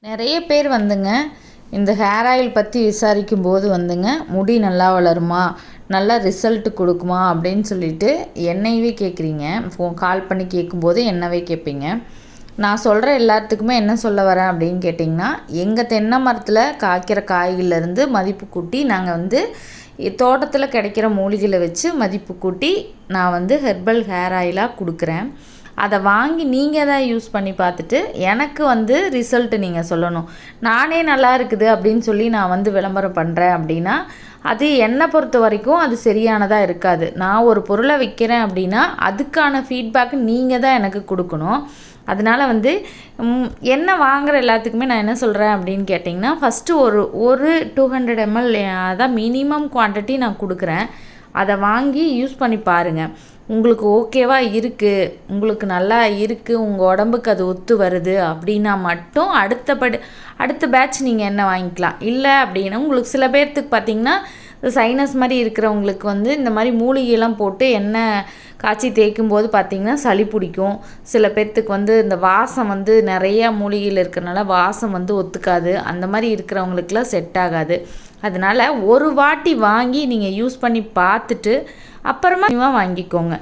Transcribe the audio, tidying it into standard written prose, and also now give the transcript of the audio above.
நிறைய பேர் வந்துங்க இந்த ஹேர் ஆயில் பற்றி விசாரிக்கும்போது வந்துங்க முடி நல்லா வளருமா, நல்லா ரிசல்ட் கொடுக்குமா அப்படின்னு சொல்லிட்டு என்னையவே கேட்குறீங்க. கால் பண்ணி கேட்கும்போது என்னவே கேட்பீங்க. நான் சொல்கிற எல்லாத்துக்குமே என்ன சொல்ல வரேன் அப்படின்னு கேட்டிங்கன்னா, எங்கள் தென்னை மரத்தில் காய்க்கிற காய்கள்லேருந்து மதிப்பு கூட்டி நாங்கள் வந்து தோட்டத்தில் கிடைக்கிற மூலிகைகளை வச்சு மதிப்பு கூட்டி நான் வந்து ஹெர்பல் ஹேர் ஆயிலாக கொடுக்குறேன். அதை வாங்கி நீங்கள் தான் யூஸ் பண்ணி பார்த்துட்டு எனக்கு வந்து ரிசல்ட்டு நீங்கள் சொல்லணும். நானே நல்லா இருக்குது அப்படின்னு சொல்லி நான் வந்து விளம்பரம் பண்ணுறேன் அப்படின்னா அது என்னை பொறுத்த வரைக்கும் அது சரியானதாக இருக்காது. நான் ஒரு பொருளை விற்கிறேன் அப்படின்னா அதுக்கான ஃபீட்பேக் நீங்கள் தான் எனக்கு கொடுக்கணும். அதனால் வந்து என்ன வாங்குகிற எல்லாத்துக்குமே நான் என்ன சொல்கிறேன் அப்படின்னு கேட்டிங்கன்னா, ஃபஸ்ட்டு ஒரு 200 ml அதான் மினிமம் குவான்டிட்டி நான் கொடுக்குறேன். அதை வாங்கி யூஸ் பண்ணி பாருங்கள். உங்களுக்கு ஓகேவா இருக்குது, உங்களுக்கு நல்லா இருக்குது, உங்கள் உடம்புக்கு அது ஒத்து வருது அப்படின்னா மட்டும் அடுத்த பேட்ச் நீங்கள் என்ன வாங்கிக்கலாம். இல்லை அப்படின்னா உங்களுக்கு சில பேர்த்துக்கு பார்த்திங்கன்னா சைனஸ் மாதிரி இருக்கிறவங்களுக்கு வந்து இந்த மாதிரி மூலிகையெல்லாம் போட்டு எண்ணெய் காய்ச்சி தேய்க்கும் போது பார்த்திங்கன்னா சளி பிடிக்கும். சில பேர்த்துக்கு வந்து இந்த வாசம் வந்து நிறையா மூலிகையில் இருக்கிறனால வாசம் வந்து ஒத்துக்காது. அந்த மாதிரி இருக்கிறவங்களுக்குலாம் செட் ஆகாது. அதனால் ஒரு வாட்டி வாங்கி நீங்கள் யூஸ் பண்ணி பார்த்துட்டு அப்புறமா வாங்கிக்கோங்க.